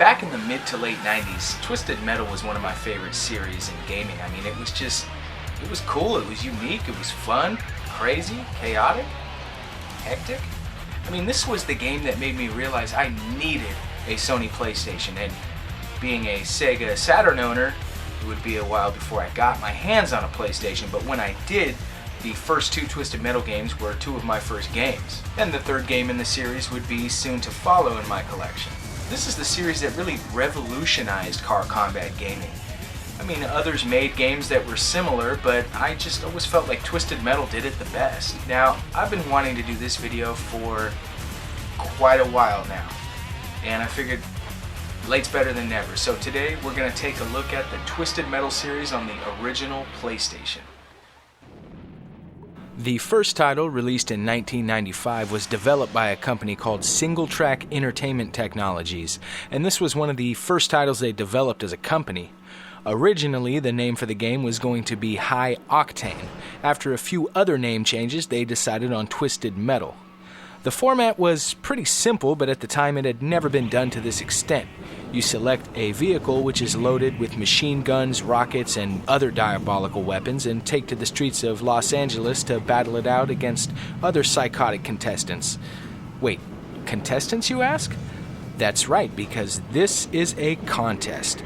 Back in the mid to late 90s, Twisted Metal was one of my favorite series in gaming. I mean, it was cool, it was unique, it was fun, crazy, chaotic, hectic. I mean, this was the game that made me realize I needed a Sony PlayStation, and being a Sega Saturn owner, it would be a while before I got my hands on a PlayStation, but when I did, the first two Twisted Metal games were two of my first games, and the third game in the series would be soon to follow in my collection. This is the series that really revolutionized car combat gaming. I mean, others made games that were similar, but I just always felt like Twisted Metal did it the best. Now, I've been wanting to do this video for quite a while now, and I figured late's better than never. So today we're going to take a look at the Twisted Metal series on the original PlayStation. The first title, released in 1995, was developed by a company called Single Track Entertainment Technologies, and this was one of the first titles they developed as a company. Originally, the name for the game was going to be High Octane. After a few other name changes, they decided on Twisted Metal. The format was pretty simple, but at the time it had never been done to this extent. You select a vehicle which is loaded with machine guns, rockets, and other diabolical weapons and take to the streets of Los Angeles to battle it out against other psychotic contestants. Wait, contestants, you ask? That's right, because this is a contest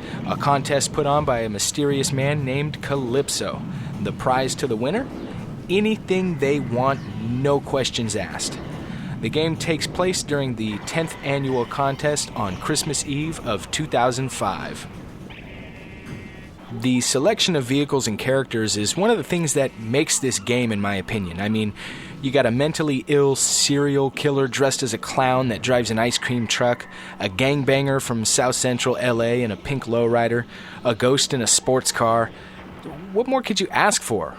put on by a mysterious man named Calypso. The prize to the winner? Anything they want, no questions asked. The game takes place during the 10th annual contest on Christmas Eve of 2005. The selection of vehicles and characters is one of the things that makes this game, in my opinion. I mean, you got a mentally ill serial killer dressed as a clown that drives an ice cream truck, a gangbanger from South Central LA in a pink lowrider, a ghost in a sports car. What more could you ask for?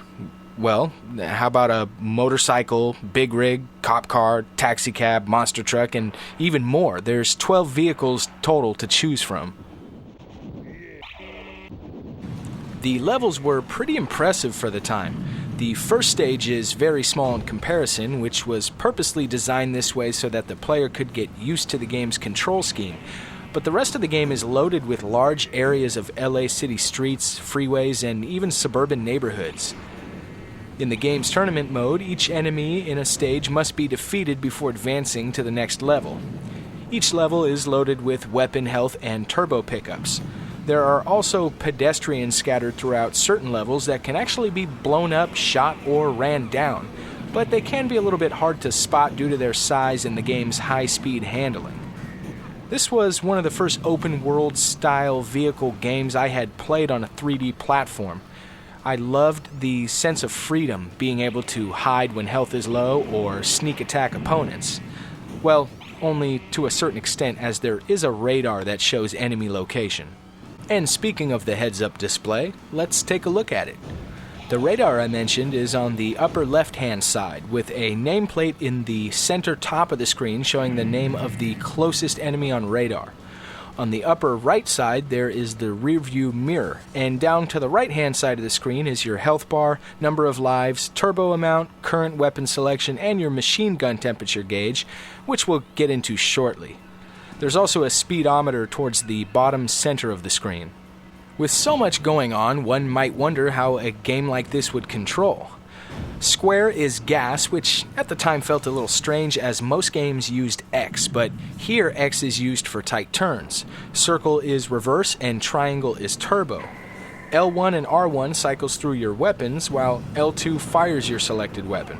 Well, how about a motorcycle, big rig, cop car, taxi cab, monster truck, and even more? There's 12 vehicles total to choose from. The levels were pretty impressive for the time. The first stage is very small in comparison, which was purposely designed this way so that the player could get used to the game's control scheme. But the rest of the game is loaded with large areas of LA city streets, freeways, and even suburban neighborhoods. In the game's tournament mode, each enemy in a stage must be defeated before advancing to the next level. Each level is loaded with weapon health and turbo pickups. There are also pedestrians scattered throughout certain levels that can actually be blown up, shot, or ran down, but they can be a little bit hard to spot due to their size and the game's high-speed handling. This was one of the first open-world style vehicle games I had played on a 3D platform. I loved the sense of freedom, being able to hide when health is low or sneak attack opponents. Well, only to a certain extent, as there is a radar that shows enemy location. And speaking of the heads-up display, let's take a look at it. The radar I mentioned is on the upper left-hand side, with a nameplate in the center top of the screen showing the name of the closest enemy on radar. On the upper right side, there is the rearview mirror, and down to the right-hand side of the screen is your health bar, number of lives, turbo amount, current weapon selection, and your machine gun temperature gauge, which we'll get into shortly. There's also a speedometer towards the bottom center of the screen. With so much going on, one might wonder how a game like this would control. Square is gas, which at the time felt a little strange as most games used X, but here X is used for tight turns. Circle is reverse and triangle is turbo. L1 and R1 cycles through your weapons, while L2 fires your selected weapon.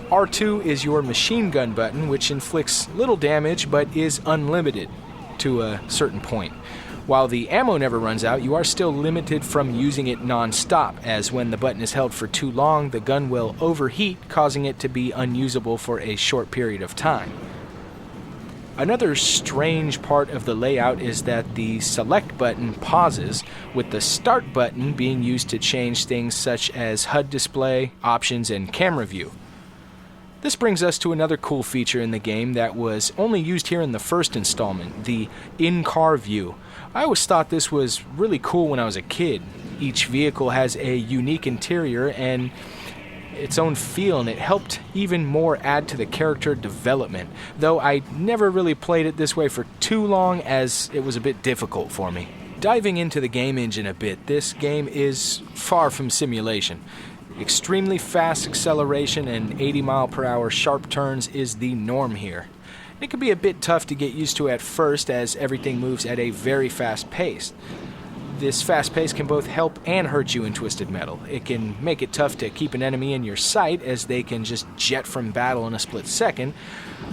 R2 is your machine gun button, which inflicts little damage but is unlimited to a certain point. While the ammo never runs out, you are still limited from using it non-stop, as when the button is held for too long, the gun will overheat, causing it to be unusable for a short period of time. Another strange part of the layout is that the select button pauses, with the start button being used to change things such as HUD display, options, and camera view. This brings us to another cool feature in the game that was only used here in the first installment, the in-car view. I always thought this was really cool when I was a kid. Each vehicle has a unique interior, and its own feel, and it helped even more add to the character development, though I never really played it this way for too long as it was a bit difficult for me. Diving into the game engine a bit, this game is far from simulation. Extremely fast acceleration and 80-mile-per-hour sharp turns is the norm here. It can be a bit tough to get used to at first as everything moves at a very fast pace. This fast pace can both help and hurt you in Twisted Metal. It can make it tough to keep an enemy in your sight as they can just jet from battle in a split second,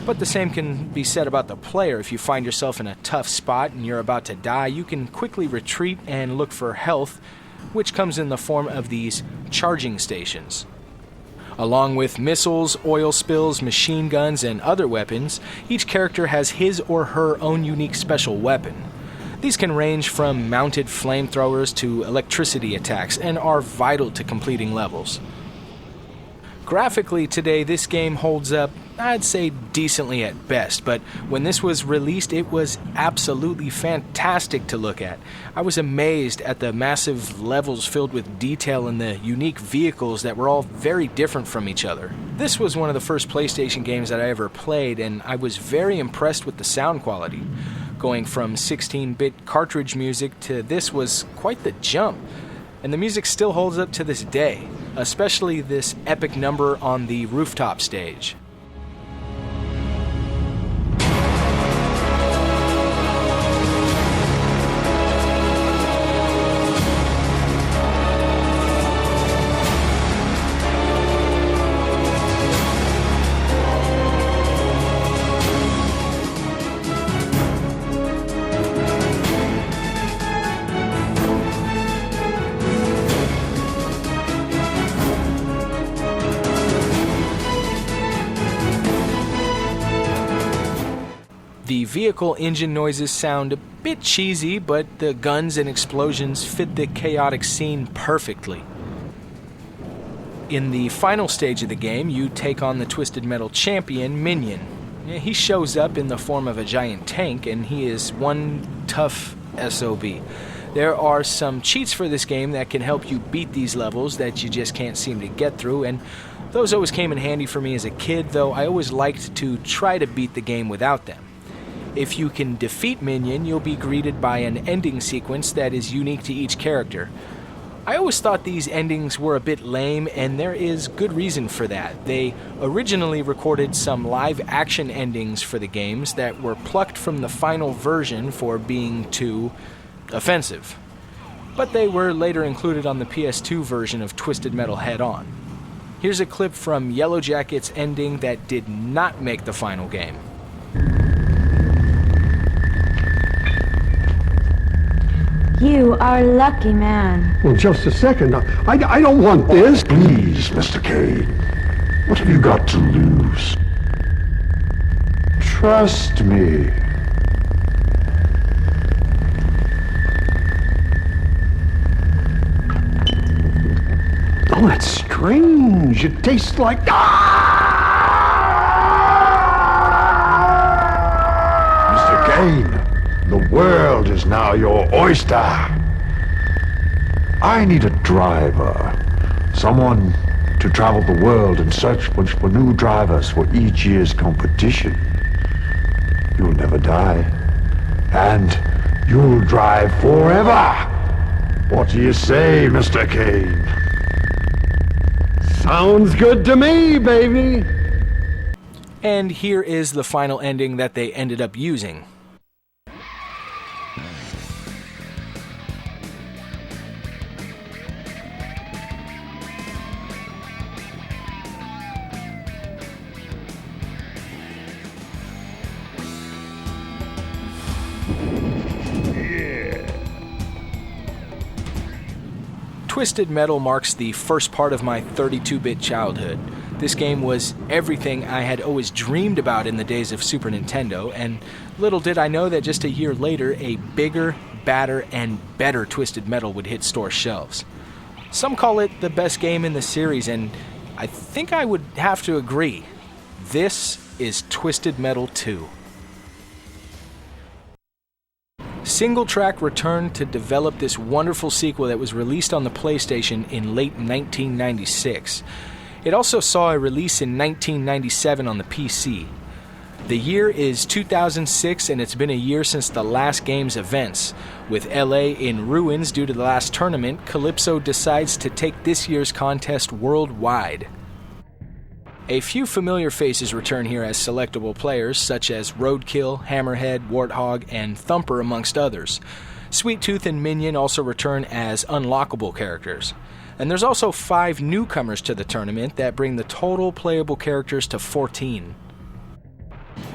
but the same can be said about the player. If you find yourself in a tough spot and you're about to die, you can quickly retreat and look for health, which comes in the form of these charging stations. Along with missiles, oil spills, machine guns, and other weapons, each character has his or her own unique special weapon. These can range from mounted flamethrowers to electricity attacks and are vital to completing levels. Graphically today, this game holds up, I'd say decently at best, but when this was released, it was absolutely fantastic to look at. I was amazed at the massive levels filled with detail and the unique vehicles that were all very different from each other. This was one of the first PlayStation games that I ever played, and I was very impressed with the sound quality. Going from 16-bit cartridge music to this was quite the jump, and the music still holds up to this day, especially this epic number on the Rooftop stage. The vehicle engine noises sound a bit cheesy, but the guns and explosions fit the chaotic scene perfectly. In the final stage of the game, you take on the Twisted Metal champion, Minion. He shows up in the form of a giant tank, and he is one tough SOB. There are some cheats for this game that can help you beat these levels that you just can't seem to get through, and those always came in handy for me as a kid, though I always liked to try to beat the game without them. If you can defeat Minion, you'll be greeted by an ending sequence that is unique to each character. I always thought these endings were a bit lame, and there is good reason for that. They originally recorded some live-action endings for the games that were plucked from the final version for being too offensive. But they were later included on the PS2 version of Twisted Metal Head-On. Here's a clip from Yellow Jacket's ending that did not make the final game. You are a lucky man. Well, just a second. I don't want this. Please, Mr. Cade. What have you got to lose? Trust me. Oh, that's strange. It tastes like... Mr. Cade. The world is now your oyster. I need a driver. Someone to travel the world and search for new drivers for each year's competition. You'll never die. And you'll drive forever. What do you say, Mr. Cade? Sounds good to me, baby. And here is the final ending that they ended up using. Twisted Metal marks the first part of my 32-bit childhood. This game was everything I had always dreamed about in the days of Super Nintendo, and little did I know that just a year later, a bigger, badder, and better Twisted Metal would hit store shelves. Some call it the best game in the series, and I think I would have to agree. This is Twisted Metal 2. Single Track returned to develop this wonderful sequel that was released on the PlayStation in late 1996. It also saw a release in 1997 on the PC. The year is 2006, and it's been a year since the last game's events. With LA in ruins due to the last tournament, Calypso decides to take this year's contest worldwide. A few familiar faces return here as selectable players, such as Roadkill, Hammerhead, Warthog, and Thumper, amongst others. Sweet Tooth and Minion also return as unlockable characters. And there's also 5 newcomers to the tournament that bring the total playable characters to 14.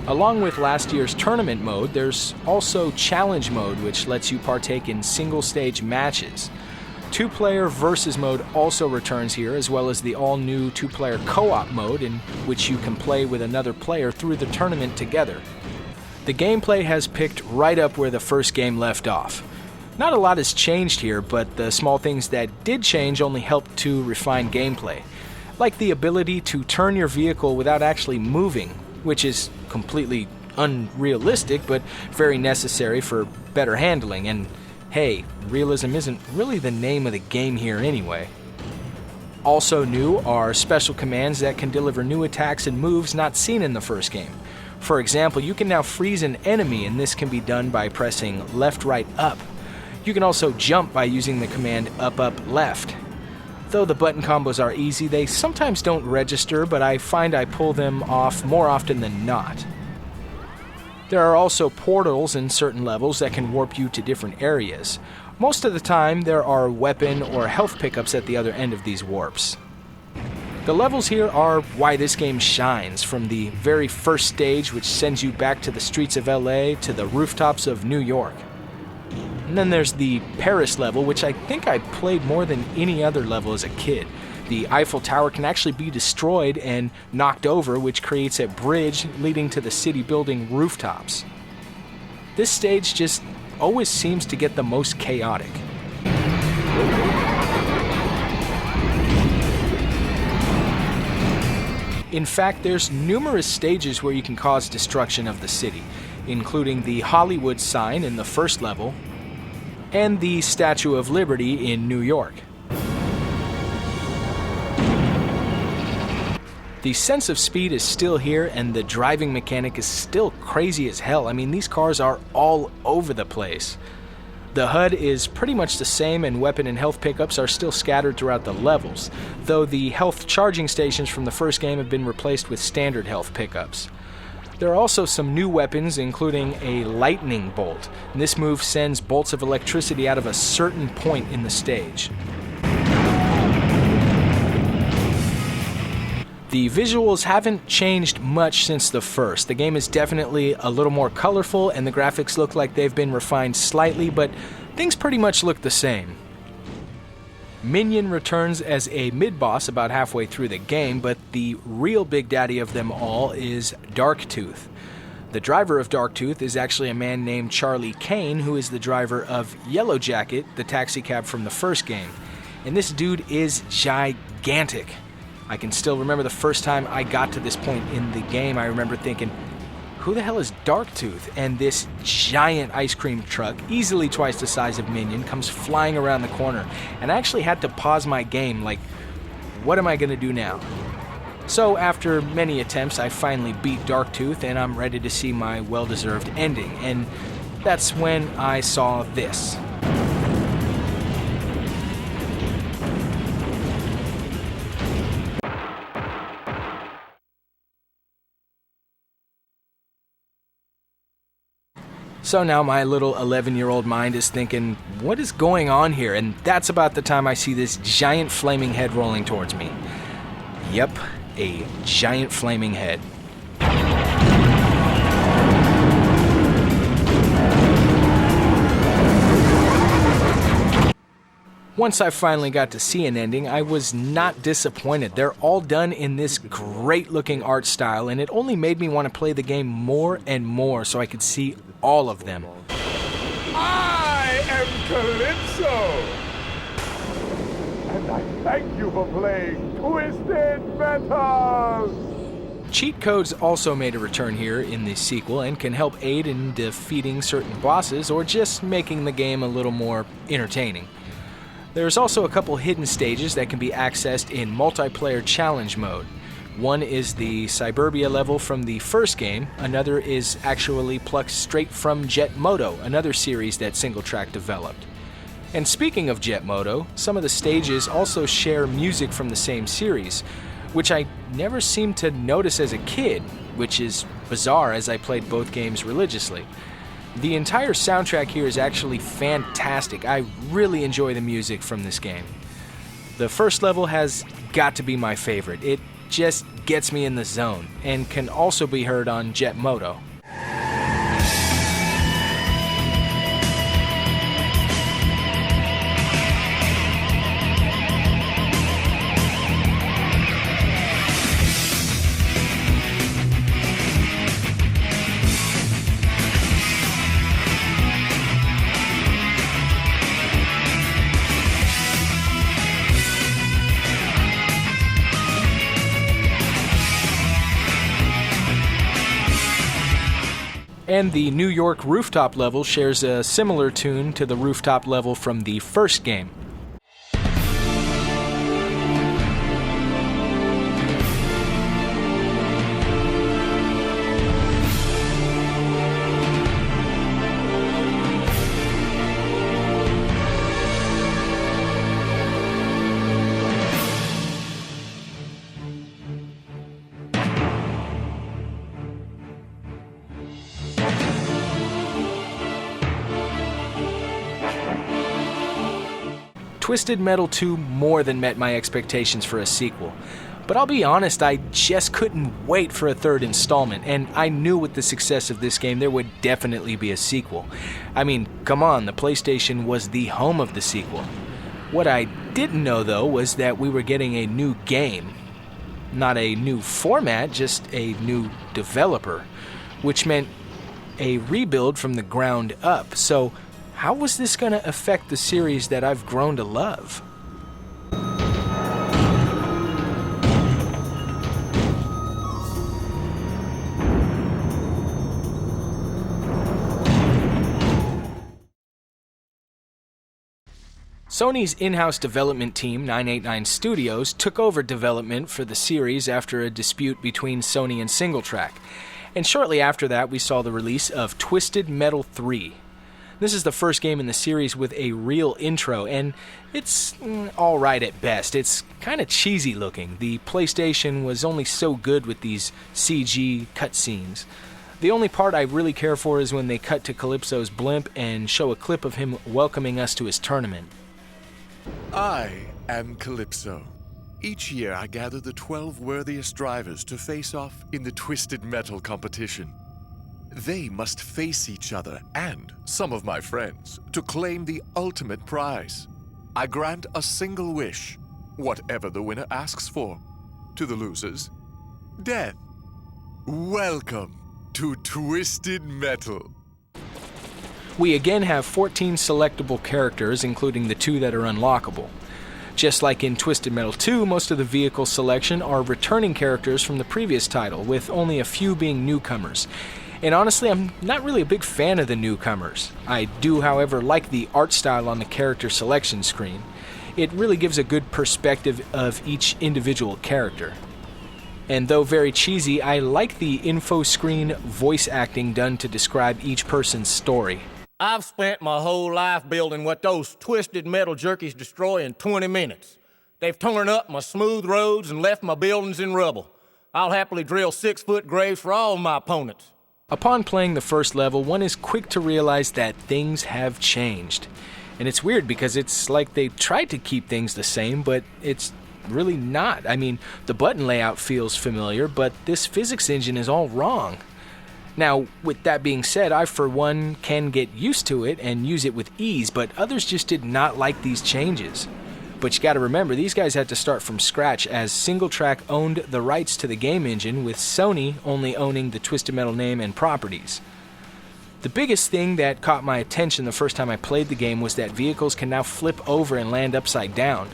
Along with last year's tournament mode, there's also challenge mode, which lets you partake in single-stage matches. 2-player versus mode also returns here, as well as the all-new 2-player co-op mode, in which you can play with another player through the tournament together. The gameplay has picked right up where the first game left off. Not a lot has changed here, but the small things that did change only helped to refine gameplay, like the ability to turn your vehicle without actually moving, which is completely unrealistic, but very necessary for better handling, and hey, realism isn't really the name of the game here anyway. Also new are special commands that can deliver new attacks and moves not seen in the first game. For example, you can now freeze an enemy, and this can be done by pressing left, right, up. You can also jump by using the command up, up, left. Though the button combos are easy, they sometimes don't register, but I find I pull them off more often than not. There are also portals in certain levels that can warp you to different areas. Most of the time, there are weapon or health pickups at the other end of these warps. The levels here are why this game shines, from the very first stage, which sends you back to the streets of LA, to the rooftops of New York. And then there's the Paris level, which I think I played more than any other level as a kid. The Eiffel Tower can actually be destroyed and knocked over, which creates a bridge leading to the city building Rooftops. This stage just always seems to get the most chaotic. In fact, there's numerous stages where you can cause destruction of the city, including the Hollywood sign in the first level, and the Statue of Liberty in New York. The sense of speed is still here, and the driving mechanic is still crazy as hell. I mean, these cars are all over the place. The HUD is pretty much the same, and weapon and health pickups are still scattered throughout the levels, though the health charging stations from the first game have been replaced with standard health pickups. There are also some new weapons, including a lightning bolt, and this move sends bolts of electricity out of a certain point in the stage. The visuals haven't changed much since the first. The game is definitely a little more colorful, and the graphics look like they've been refined slightly, but things pretty much look the same. Minion returns as a mid-boss about halfway through the game, but the real big daddy of them all is Darktooth. The driver of Darktooth is actually a man named Charlie Kane, who is the driver of Yellow Jacket, the taxicab from the first game. And this dude is gigantic. I can still remember the first time I got to this point in the game. I remember thinking, who the hell is Darktooth? And this giant ice cream truck, easily twice the size of Minion, comes flying around the corner. And I actually had to pause my game, like, what am I going to do now? So after many attempts, I finally beat Darktooth, and I'm ready to see my well-deserved ending. And that's when I saw this. So now my little 11-year-old mind is thinking, what is going on here? And that's about the time I see this giant flaming head rolling towards me. Yep, a giant flaming head. Once I finally got to see an ending, I was not disappointed. They're all done in this great-looking art style, and it only made me want to play the game more and more so I could see all of them. I am Calypso! And I thank you for playing Twisted Metal! Cheat codes also made a return here in the sequel and can help aid in defeating certain bosses or just making the game a little more entertaining. There's also a couple hidden stages that can be accessed in multiplayer challenge mode. One is the Suburbia level from the first game, another is actually plucked straight from Jet Moto, another series that SingleTrack developed. And speaking of Jet Moto, some of the stages also share music from the same series, which I never seemed to notice as a kid, which is bizarre as I played both games religiously. The entire soundtrack here is actually fantastic. I really enjoy the music from this game. The first level has got to be my favorite. It just gets me in the zone and can also be heard on Jet Moto. And the New York Rooftop level shares a similar tune to the Rooftop level from the first game. Twisted Metal 2 more than met my expectations for a sequel. But I'll be honest, I just couldn't wait for a third installment, and I knew with the success of this game there would definitely be a sequel. I mean, come on, the PlayStation was the home of the sequel. What I didn't know though was that we were getting a new game. Not a new format, just a new developer, which meant a rebuild from the ground up. So how was this going to affect the series that I've grown to love? Sony's in-house development team, 989 Studios, took over development for the series after a dispute between Sony and SingleTrack. And shortly after that, we saw the release of Twisted Metal 3. This is the first game in the series with a real intro, and it's alright at best. It's kind of cheesy looking. The PlayStation was only so good with these CG cutscenes. The only part I really care for is when they cut to Calypso's blimp and show a clip of him welcoming us to his tournament. I am Calypso. Each year I gather the 12 worthiest drivers to face off in the Twisted Metal competition. They must face each other and some of my friends to claim the ultimate prize. I grant a single wish, whatever the winner asks for. To the losers, death. Welcome to Twisted Metal. We again have 14 selectable characters, including the 2 that are unlockable. Just like in Twisted Metal 2, most of the vehicle selection are returning characters from the previous title, with only a few being newcomers. And honestly, I'm not really a big fan of the newcomers. I do, however, like the art style on the character selection screen. It really gives a good perspective of each individual character. And though very cheesy, I like the info screen voice acting done to describe each person's story. I've spent my whole life building what those Twisted Metal jerkies destroy in 20 minutes. They've torn up my smooth roads and left my buildings in rubble. I'll happily drill 6-foot graves for all my opponents. Upon playing the first level, one is quick to realize that things have changed. And it's weird because it's like they tried to keep things the same, but it's really not. I mean, the button layout feels familiar, but this physics engine is all wrong. Now, with that being said, I for one can get used to it and use it with ease, but others just did not like these changes. But you gotta remember, these guys had to start from scratch as SingleTrack owned the rights to the game engine, with Sony only owning the Twisted Metal name and properties. The biggest thing that caught my attention the first time I played the game was that vehicles can now flip over and land upside down.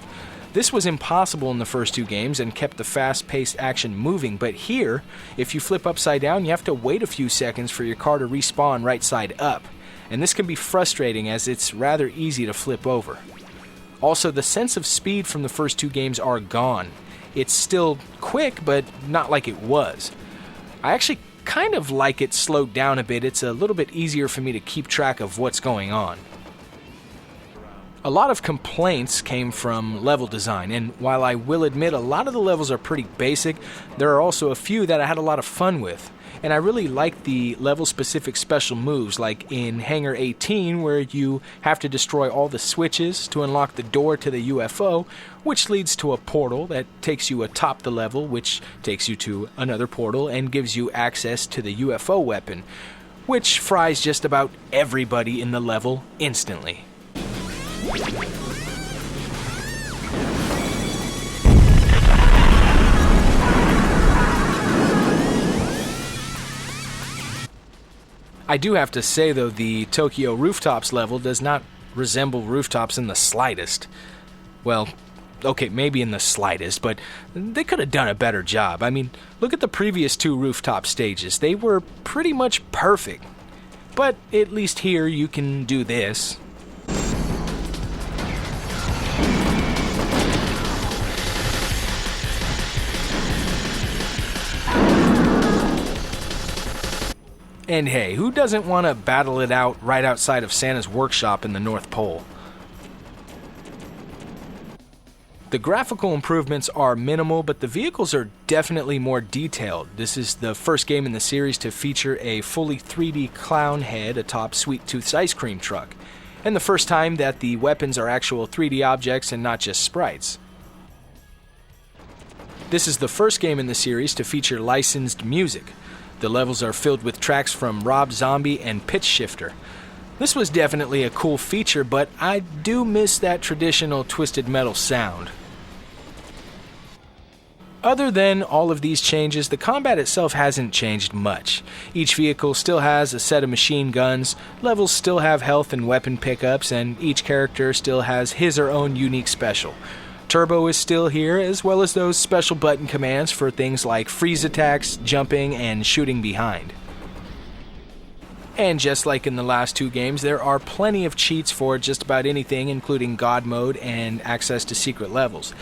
This was impossible in the first 2 games and kept the fast-paced action moving, but here, if you flip upside down, you have to wait a few seconds for your car to respawn right side up, and this can be frustrating as it's rather easy to flip over. Also, the sense of speed from the first two games are gone. It's still quick, but not like it was. I actually kind of like it slowed down a bit. It's a little bit easier for me to keep track of what's going on. A lot of complaints came from level design, and while I will admit a lot of the levels are pretty basic, there are also a few that I had a lot of fun with. And I really like the level-specific special moves, like in Hangar 18, where you have to destroy all the switches to unlock the door to the UFO, which leads to a portal that takes you atop the level, which takes you to another portal and gives you access to the UFO weapon, which fries just about everybody in the level instantly. I do have to say, though, the Tokyo Rooftops level does not resemble Rooftops in the slightest. Well, okay, maybe in the slightest, but they could have done a better job. I mean, look at the previous two Rooftop stages. They were pretty much perfect. But at least here you can do this. And hey, who doesn't want to battle it out right outside of Santa's workshop in the North Pole? The graphical improvements are minimal, but the vehicles are definitely more detailed. This is the first game in the series to feature a fully 3D clown head atop Sweet Tooth's ice cream truck, and the first time that the weapons are actual 3D objects and not just sprites. This is the first game in the series to feature licensed music. The levels are filled with tracks from Rob Zombie and Pitch Shifter. This was definitely a cool feature, but I do miss that traditional Twisted Metal sound. Other than all of these changes, the combat itself hasn't changed much. Each vehicle still has a set of machine guns, levels still have health and weapon pickups, and each character still has his or own unique special. Turbo is still here, as well as those special button commands for things like freeze attacks, jumping, and shooting behind. And just like in the last two games, there are plenty of cheats for just about anything, including God mode and access to secret levels.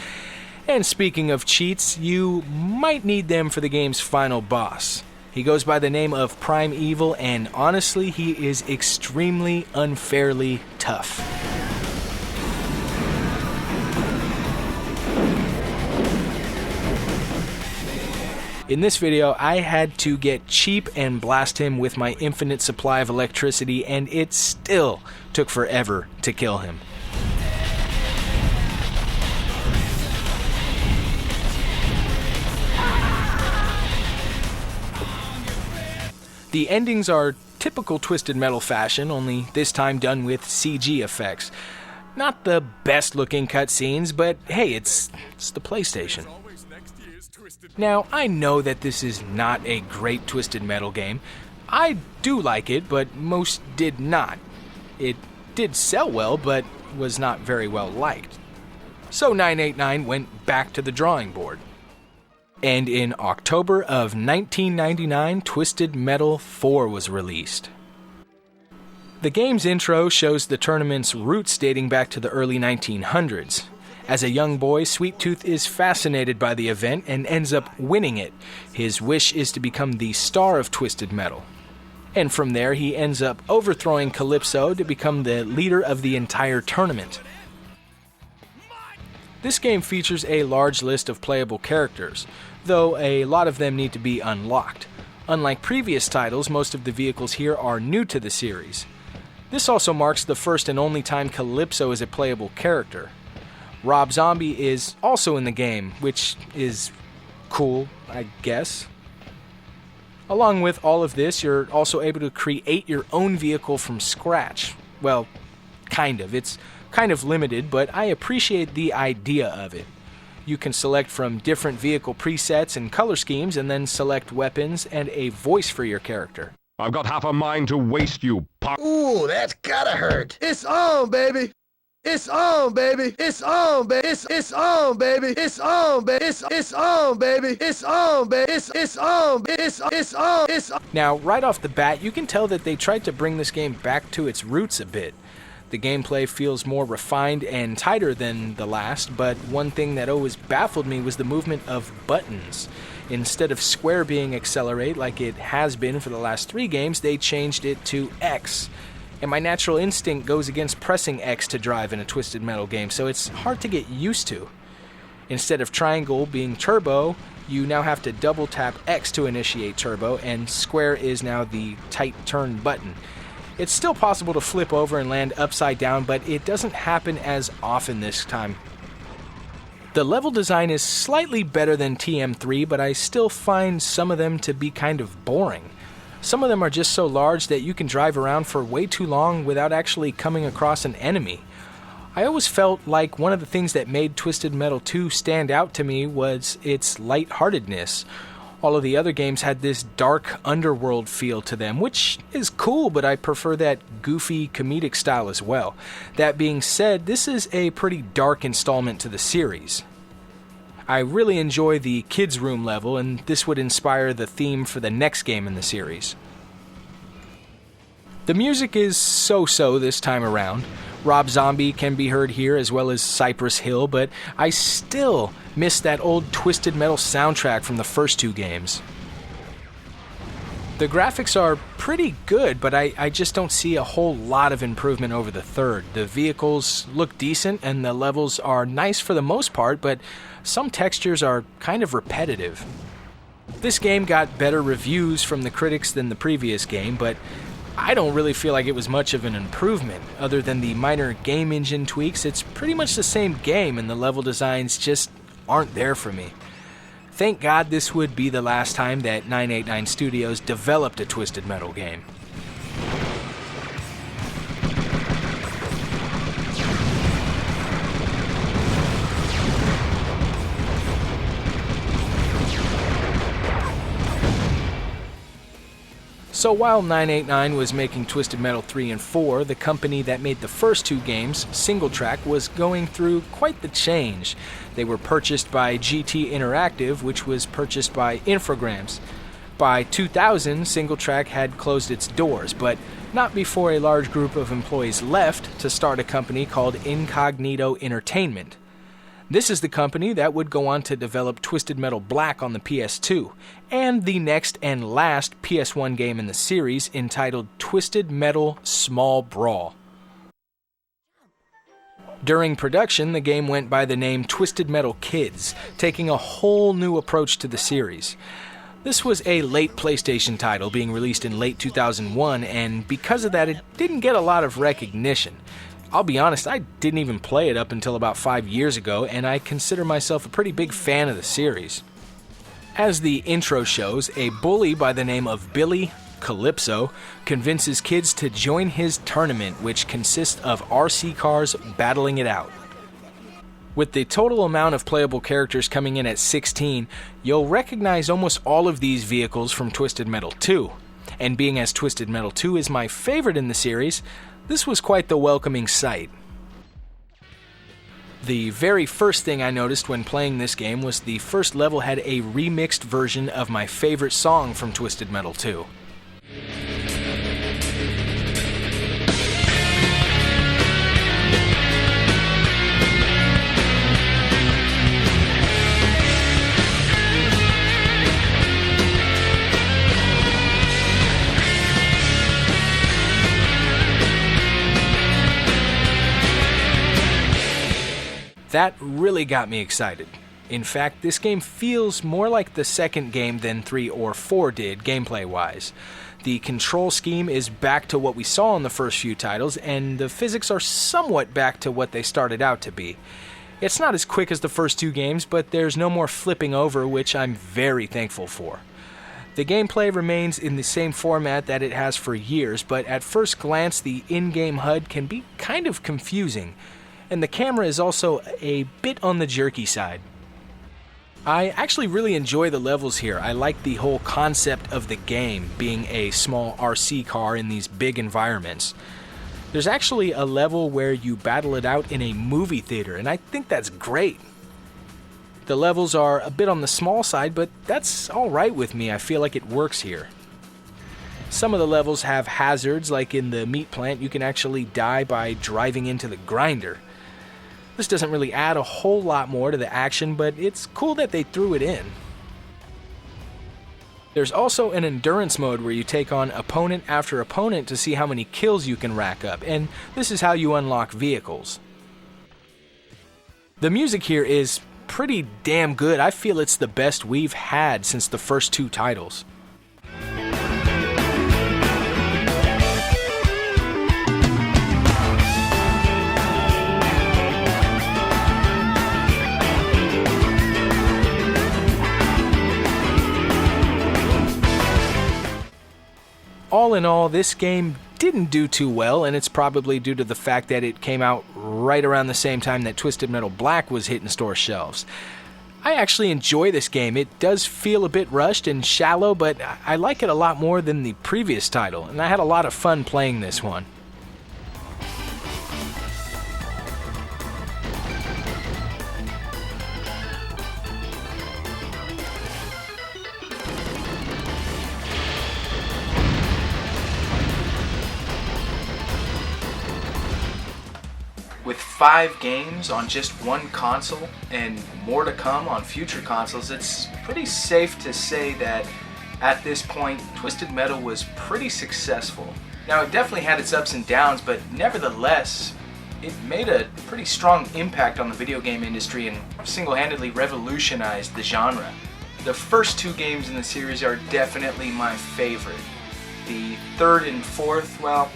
And speaking of cheats, you might need them for the game's final boss. He goes by the name of Prime Evil, and honestly, he is extremely unfairly tough. In this video, I had to get cheap and blast him with my infinite supply of electricity, and it still took forever to kill him. The endings are typical Twisted Metal fashion, only this time done with CG effects. Not the best looking cutscenes, but hey, it's the PlayStation. Now, I know that this is not a great Twisted Metal game. I do like it, but most did not. It did sell well, but was not very well liked. So 989 went back to the drawing board. And in October of 1999, Twisted Metal 4 was released. The game's intro shows the tournament's roots dating back to the early 1900s. As a young boy, Sweet Tooth is fascinated by the event and ends up winning it. His wish is to become the star of Twisted Metal. And from there, he ends up overthrowing Calypso to become the leader of the entire tournament. This game features a large list of playable characters, though a lot of them need to be unlocked. Unlike previous titles, most of the vehicles here are new to the series. This also marks the first and only time Calypso is a playable character. Rob Zombie is also in the game, which is cool, I guess. Along with all of this, you're also able to create your own vehicle from scratch. Well, kind of. It's kind of limited, but I appreciate the idea of it. You can select from different vehicle presets and color schemes, and then select weapons and a voice for your character. I've got half a mind to waste you, punk. Ooh, that's gotta hurt. It's on, baby. It's on, baby. It's on, baby. It's on, baby. It's on, baby. It's on, baby. It's on, baby. It's on. It's on. Now, right off the bat, you can tell that they tried to bring this game back to its roots a bit. The gameplay feels more refined and tighter than the last, but one thing that always baffled me was the movement of buttons. Instead of square being accelerate like it has been for the last 3 games, they changed it to X. And my natural instinct goes against pressing X to drive in a Twisted Metal game, so it's hard to get used to. Instead of triangle being turbo, you now have to double tap X to initiate turbo, and square is now the tight turn button. It's still possible to flip over and land upside down, but it doesn't happen as often this time. The level design is slightly better than TM3, but I still find some of them to be kind of boring. Some of them are just so large that you can drive around for way too long without actually coming across an enemy. I always felt like one of the things that made Twisted Metal 2 stand out to me was its lightheartedness. All of the other games had this dark underworld feel to them, which is cool, but I prefer that goofy comedic style as well. That being said, this is a pretty dark installment to the series. I really enjoy the kids' room level, and this would inspire the theme for the next game in the series. The music is so-so this time around. Rob Zombie can be heard here, as well as Cypress Hill, but I still miss that old Twisted Metal soundtrack from the first 2 games. The graphics are pretty good, but I just don't see a whole lot of improvement over the third. The vehicles look decent, and the levels are nice for the most part, but some textures are kind of repetitive. This game got better reviews from the critics than the previous game, but I don't really feel like it was much of an improvement. Other than the minor game engine tweaks, it's pretty much the same game, and the level designs just aren't there for me. Thank God this would be the last time that 989 Studios developed a Twisted Metal game. So while 989 was making Twisted Metal 3 and 4, the company that made the first 2 games, SingleTrack, was going through quite the change. They were purchased by GT Interactive, which was purchased by Infogrames. By 2000, SingleTrack had closed its doors, but not before a large group of employees left to start a company called Incognito Entertainment. This is the company that would go on to develop Twisted Metal Black on the PS2, and the next and last PS1 game in the series entitled Twisted Metal Small Brawl. During production, the game went by the name Twisted Metal Kids, taking a whole new approach to the series. This was a late PlayStation title being released in late 2001, and because of that, it didn't get a lot of recognition. I'll be honest, I didn't even play it up until about 5 years ago, and I consider myself a pretty big fan of the series. As the intro shows, a bully by the name of Billy Calypso convinces kids to join his tournament, which consists of RC cars battling it out. With the total amount of playable characters coming in at 16, you'll recognize almost all of these vehicles from Twisted Metal 2. And being as Twisted Metal 2 is my favorite in the series, this was quite the welcoming sight. The very first thing I noticed when playing this game was the first level had a remixed version of my favorite song from Twisted Metal 2. That really got me excited. In fact, this game feels more like the second game than 3 or 4 did, gameplay-wise. The control scheme is back to what we saw in the first few titles, and the physics are somewhat back to what they started out to be. It's not as quick as the first 2 games, but there's no more flipping over, which I'm very thankful for. The gameplay remains in the same format that it has for years, but at first glance the in-game HUD can be kind of confusing, and the camera is also a bit on the jerky side. I actually really enjoy the levels here. I like the whole concept of the game being a small RC car in these big environments. There's actually a level where you battle it out in a movie theater, and I think that's great. The levels are a bit on the small side, but that's alright with me. I feel like it works here. Some of the levels have hazards, like in the meat plant, you can actually die by driving into the grinder. This doesn't really add a whole lot more to the action, but it's cool that they threw it in. There's also an endurance mode where you take on opponent after opponent to see how many kills you can rack up, and this is how you unlock vehicles. The music here is pretty damn good. I feel it's the best we've had since the first two titles. All in all, this game didn't do too well, and it's probably due to the fact that it came out right around the same time that Twisted Metal Black was hitting store shelves. I actually enjoy this game. It does feel a bit rushed and shallow, but I like it a lot more than the previous title, and I had a lot of fun playing this one. With 5 games on just one console and more to come on future consoles, it's pretty safe to say that at this point, Twisted Metal was pretty successful. Now, it definitely had its ups and downs, but nevertheless, it made a pretty strong impact on the video game industry and single-handedly revolutionized the genre. The first 2 games in the series are definitely my favorite. The third and fourth, well,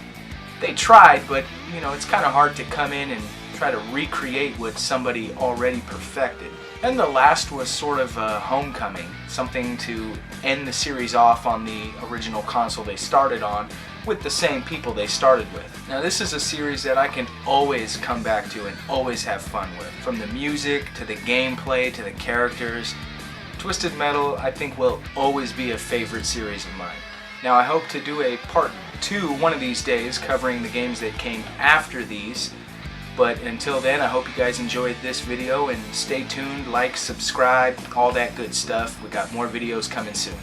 they tried, but you know, it's kind of hard to come in and try to recreate what somebody already perfected. And the last was sort of a homecoming, something to end the series off on the original console they started on with the same people they started with. Now, this is a series that I can always come back to and always have fun with. From the music to the gameplay to the characters, Twisted Metal I think will always be a favorite series of mine. Now, I hope to do a part 2 one of these days covering the games that came after these, but until then, I hope you guys enjoyed this video and stay tuned, like, subscribe, all that good stuff. We got more videos coming soon.